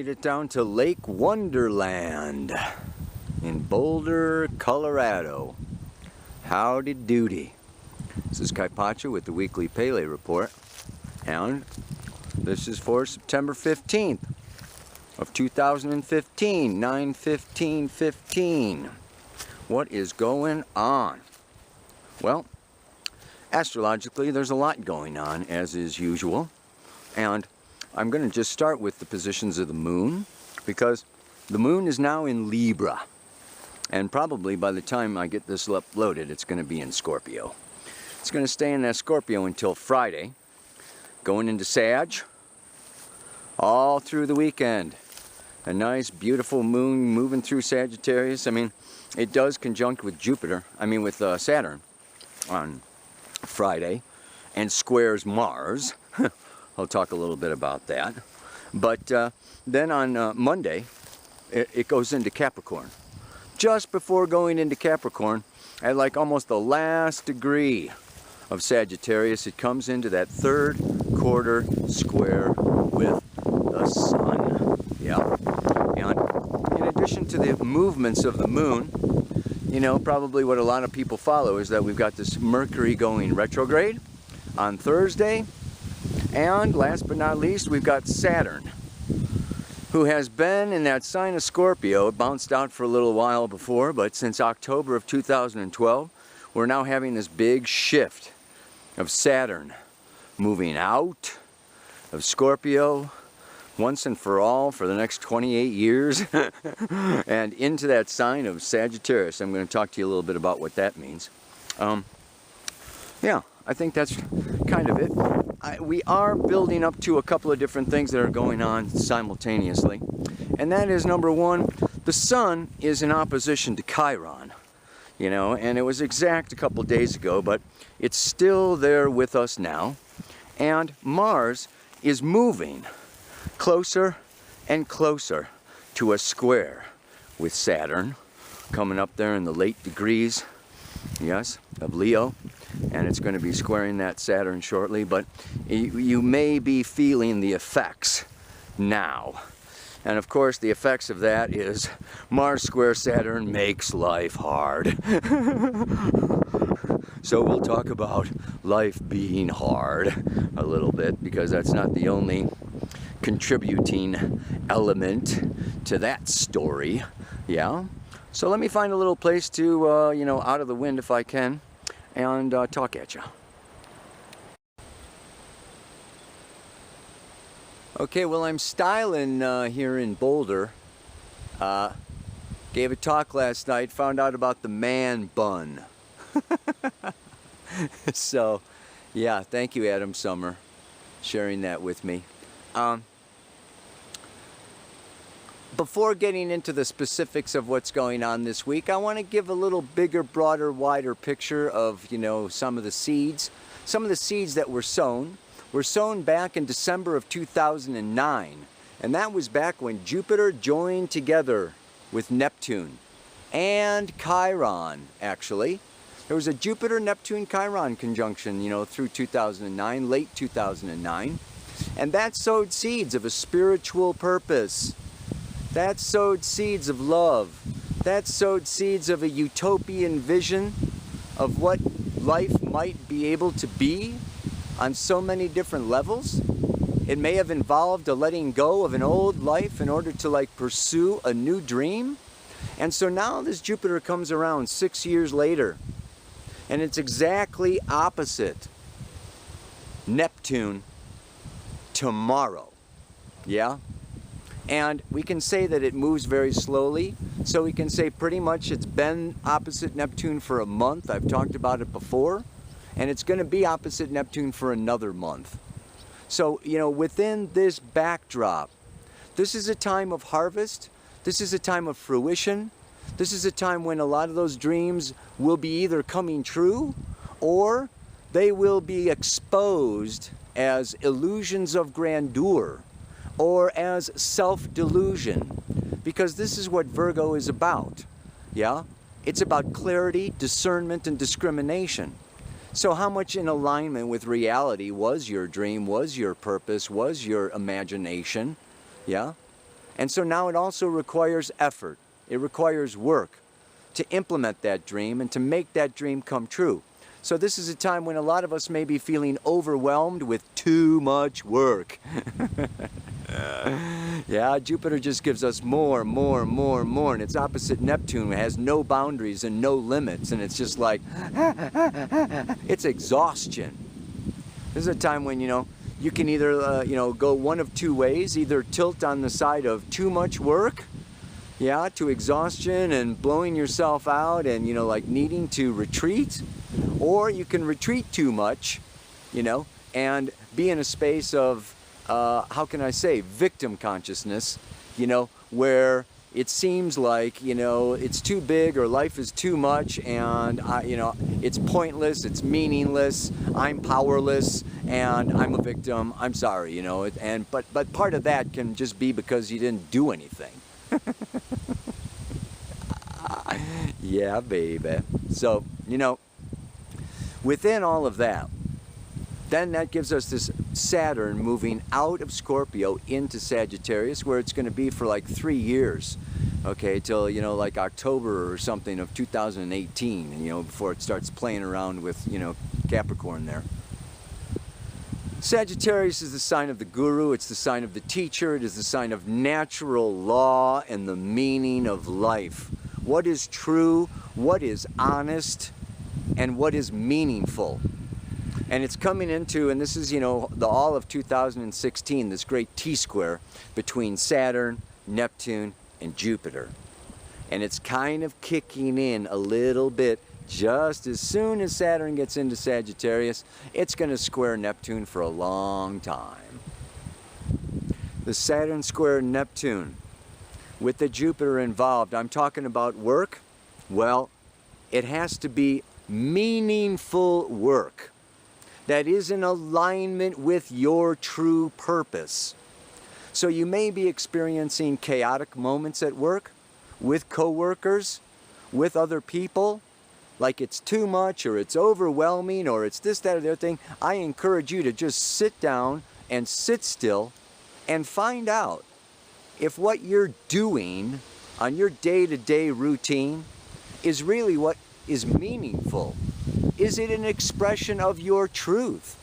made it down to Lake Wonderland in Boulder, Colorado. Howdy doody. This is Kaypacha with the weekly Pele Report, and this is for September 15th of 2015, 9/15/15. What is going on? Well, astrologically there's a lot going on, as is usual, and I'm going to just start with the positions of the moon, because the moon is now in Libra, and probably by the time I get this uploaded it's going to be in Scorpio. It's going to stay in that Scorpio until Friday, going into Sag all through the weekend. A nice beautiful moon moving through Sagittarius. I mean, it does conjunct with with Saturn on Friday, and squares Mars. I'll talk a little bit about that. But then on Monday, it goes into Capricorn. Just before going into Capricorn, at like almost the last degree of Sagittarius, it comes into that third quarter square with the sun. Yeah. And in addition to the movements of the moon, probably what a lot of people follow is that we've got this Mercury going retrograde on Thursday. And last but not least, we've got Saturn, who has been in that sign of Scorpio. It bounced out for a little while before, but since October of 2012, we're now having this big shift of Saturn moving out of Scorpio once and for all for the next 28 years and into that sign of Sagittarius. I'm going to talk to you a little bit about what that means. Yeah, I think that's kind of it. We are building up to a couple of different things that are going on simultaneously. And that is, number one, the sun is in opposition to Chiron. And it was exact a couple days ago, but it's still there with us now. And Mars is moving closer and closer to a square with Saturn, coming up there in the late degrees, yes, of Leo. And it's going to be squaring that Saturn shortly, but you may be feeling the effects now. And of course the effects of that is Mars square Saturn makes life hard. So we'll talk about life being hard a little bit, because that's not the only contributing element to that story. Yeah. So let me find a little place to, out of the wind if I can, and talk at you. Okay, well, I'm styling here in Boulder. Gave a talk last night, found out about the man bun. So, yeah, thank you, Adam Summer, sharing that with me. Before getting into the specifics of what's going on this week, I want to give a little bigger, broader, wider picture of, some of the seeds. Some of the seeds that were sown back in December of 2009. And that was back when Jupiter joined together with Neptune and Chiron, actually. There was a Jupiter-Neptune-Chiron conjunction, through 2009, late 2009. And that sowed seeds of a spiritual purpose. That sowed seeds of love. That sowed seeds of a utopian vision of what life might be able to be on so many different levels. It may have involved a letting go of an old life in order to pursue a new dream. And so now this Jupiter comes around 6 years later, and it's exactly opposite Neptune tomorrow. Yeah? And we can say that it moves very slowly, so we can say pretty much it's been opposite Neptune for a month. I've talked about it before, and it's going to be opposite Neptune for another month. So, within this backdrop, this is a time of harvest, this is a time of fruition, this is a time when a lot of those dreams will be either coming true, or they will be exposed as illusions of grandeur, or as self-delusion, because this is what Virgo is about. Yeah? It's about clarity, discernment, and discrimination. So how much in alignment with reality was your dream, was your purpose, was your imagination? Yeah? And so now it also requires effort. It requires work to implement that dream and to make that dream come true. So this is a time when a lot of us may be feeling overwhelmed with too much work. Yeah, Jupiter just gives us more, and it's opposite Neptune. It has no boundaries and no limits, and it's just like, it's exhaustion. This is a time when, you can either, go one of two ways, either tilt on the side of too much work, yeah, to exhaustion and blowing yourself out and, like needing to retreat, or you can retreat too much, and be in a space of, how can I say, victim consciousness, where it seems like, it's too big or life is too much and, it's pointless, it's meaningless, I'm powerless, and I'm a victim, I'm sorry, but part of that can just be because you didn't do anything. Yeah, baby. So, within all of that, then that gives us this Saturn moving out of Scorpio into Sagittarius, where it's going to be for like 3 years, okay, till, like October or something of 2018, before it starts playing around with, Capricorn there. Sagittarius is the sign of the guru, it's the sign of the teacher, it is the sign of natural law and the meaning of life. What is true, what is honest, and what is meaningful. And it's coming into, and this is, the all of 2016, this great T-square between Saturn, Neptune, and Jupiter. And it's kind of kicking in a little bit. Just as soon as Saturn gets into Sagittarius, it's going to square Neptune for a long time. The Saturn square Neptune, with the Jupiter involved, I'm talking about work. Well, it has to be meaningful work that is in alignment with your true purpose. So you may be experiencing chaotic moments at work, with coworkers, with other people, like it's too much or it's overwhelming or it's this, that, or the other thing. I encourage you to just sit down and sit still and find out if what you're doing on your day-to-day routine is really what is meaningful. Is it an expression of your truth?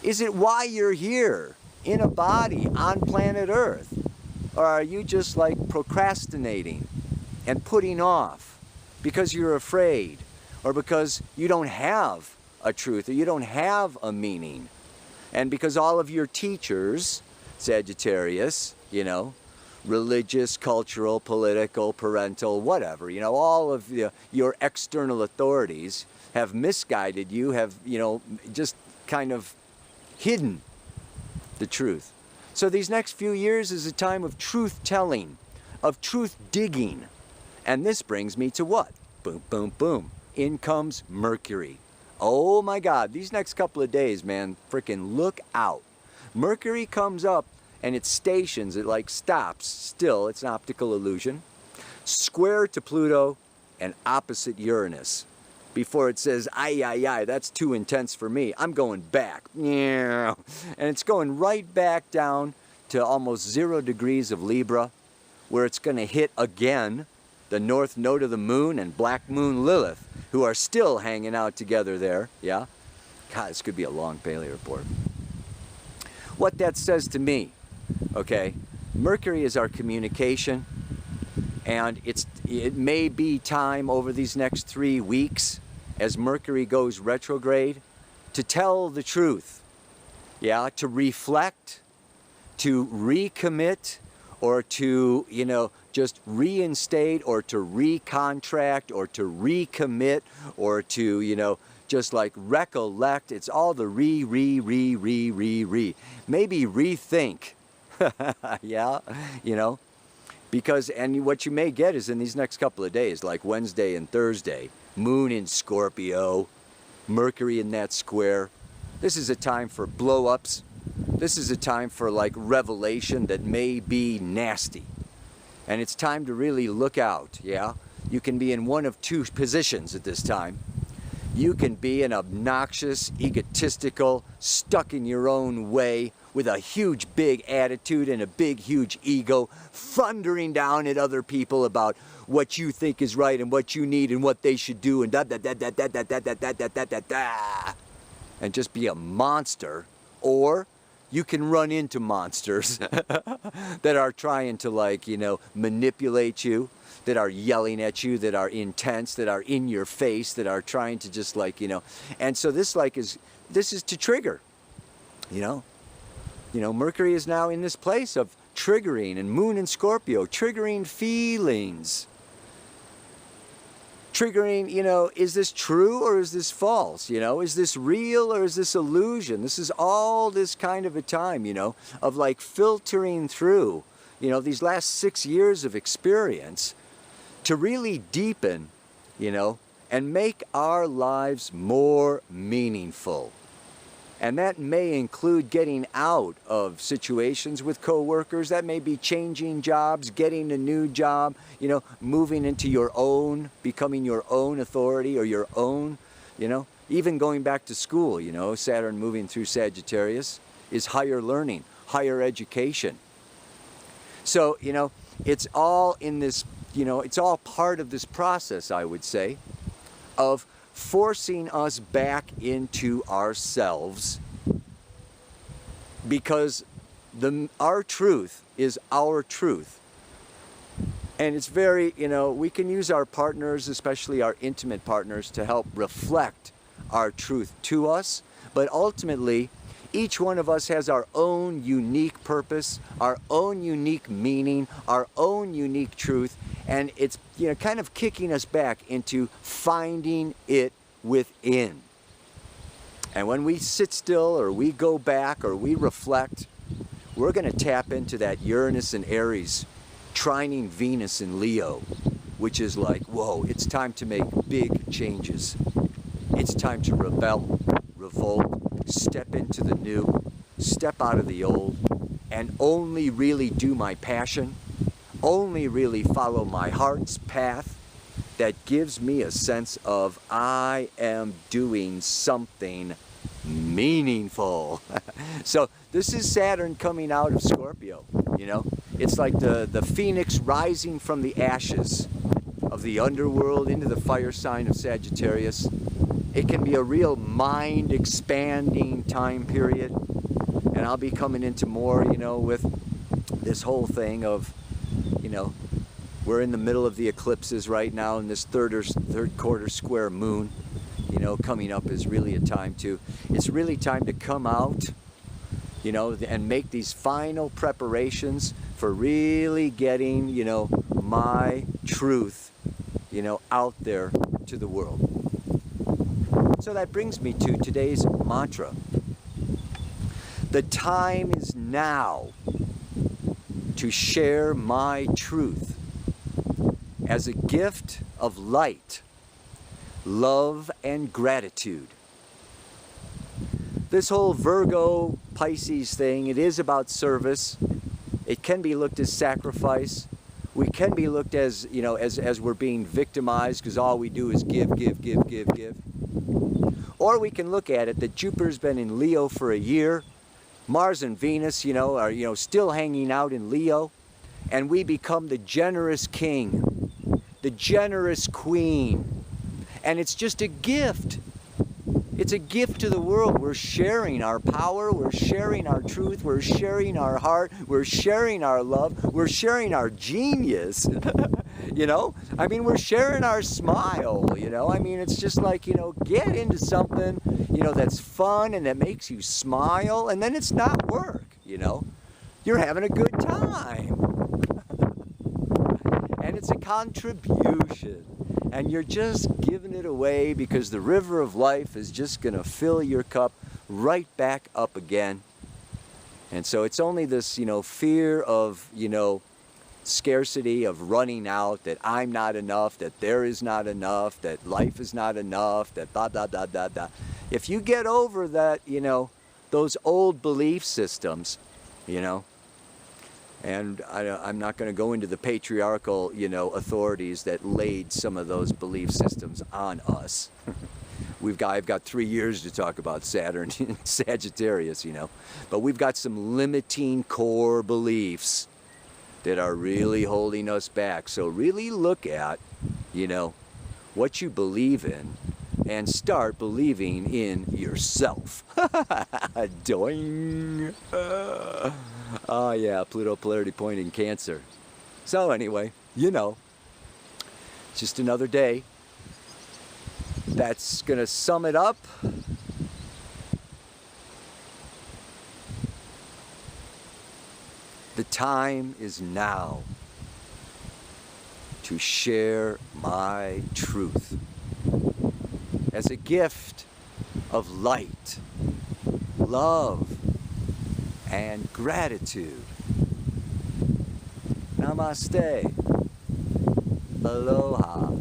Is it why you're here in a body on planet Earth? Or are you just like procrastinating and putting off because you're afraid, or because you don't have a truth, or you don't have a meaning? And because all of your teachers, Sagittarius, religious, cultural, political, parental, whatever, all of your external authorities have misguided you, have, just kind of hidden the truth. So these next few years is a time of truth-telling, of truth-digging. And this brings me to what? Boom, boom, boom. In comes Mercury. Oh my God, these next couple of days, man, freaking look out. Mercury comes up and it stations, it like stops still, it's an optical illusion, square to Pluto and opposite Uranus. Before it says, ay, that's too intense for me, I'm going back. And it's going right back down to almost 0 degrees of Libra, where it's going to hit again the north node of the moon and black moon Lilith, who are still hanging out together there, yeah? God, this could be a long Pele Report. What that says to me, okay, Mercury is our communication, and it may be time over these next 3 weeks, as Mercury goes retrograde, to tell the truth, yeah, to reflect, to recommit, or to, just reinstate, or to recontract, or to recommit, or to, just like recollect. It's all the re. Maybe rethink, yeah, because, and what you may get is in these next couple of days, like Wednesday and Thursday, Moon in Scorpio, Mercury in that square. This is a time for blow-ups. This is a time for like revelation that may be nasty. And it's time to really look out, yeah? You can be in one of two positions at this time. You can be an obnoxious, egotistical, stuck in your own way, with a huge big attitude and a big huge ego, thundering down at other people about what you think is right and what you need and what they should do and da da da da da da da da da da da da da, and just be a monster. Or you can run into monsters that are trying to, like, you know, manipulate you, that are yelling at you, that are intense, that are in your face, that are trying to just, like, you know. And so this is to trigger, you know. Mercury is now in this place of triggering, and Moon in Scorpio, triggering feelings. Triggering, you know, is this true or is this false? You know, is this real or is this illusion? This is all this kind of a time, you know, of like filtering through, you know, these last 6 years of experience to really deepen, you know, and make our lives more meaningful. And that may include getting out of situations with coworkers. That may be changing jobs, getting a new job, you know, moving into your own, becoming your own authority or your own, you know, even going back to school, you know. Saturn moving through Sagittarius is higher learning, higher education. So, you know, it's all in this, you know, it's all part of this process, I would say, of forcing us back into ourselves, because our truth is our truth. And it's very, you know, we can use our partners, especially our intimate partners, to help reflect our truth to us. But ultimately, each one of us has our own unique purpose, our own unique meaning, our own unique truth. And it's, you know, kind of kicking us back into finding it within. And when we sit still, or we go back, or we reflect, we're going to tap into that Uranus and Aries, trining Venus in Leo, which is like, whoa, it's time to make big changes. It's time to rebel, revolt, step into the new, step out of the old, and only really do my passion, only really follow my heart's path that gives me a sense of I am doing something meaningful. So this is Saturn coming out of Scorpio, you know. It's like the phoenix rising from the ashes of the underworld into the fire sign of Sagittarius. It can be a real mind expanding time period. And I'll be coming into more, you know, with this whole thing of, you know, we're in the middle of the eclipses right now, and this third quarter square moon, you know, coming up is really a time to, it's really time to come out, you know, and make these final preparations for really getting, you know, my truth, you know, out there to the world. So that brings me to today's mantra. The time is now to share my truth as a gift of light, love, and gratitude. This whole Virgo Pisces thing, it is about service. It can be looked as sacrifice. We can be looked as, you know, as we're being victimized because all we do is give, give, give, give, give. Or we can look at it that Jupiter's been in Leo for a year. Mars and Venus, you know, are, you know, still hanging out in Leo. And we become the generous king, the generous queen. And it's just a gift. It's a gift to the world. We're sharing our power, we're sharing our truth, we're sharing our heart, we're sharing our love, we're sharing our genius. You know, I mean, we're sharing our smile, you know, I mean, it's just like, you know, get into something, you know, that's fun and that makes you smile, and then it's not work, you know, you're having a good time. And it's a contribution, and you're just giving it away because the river of life is just going to fill your cup right back up again. And so it's only this, you know, fear of, you know, scarcity, of running out, that I'm not enough, that there is not enough, that life is not enough, that blah, blah, blah, blah, blah. If you get over that, you know, those old belief systems, you know, And I'm not going to go into the patriarchal, authorities that laid some of those belief systems on us. I've got 3 years to talk about Saturn and Sagittarius, But we've got some limiting core beliefs that are really holding us back. So really look at, what you believe in and start believing in yourself. Doing. Oh yeah, Pluto polarity point in Cancer. So anyway, just another day. That's gonna sum it up. The time is now to share my truth as a gift of light, love, and gratitude. Namaste. Aloha.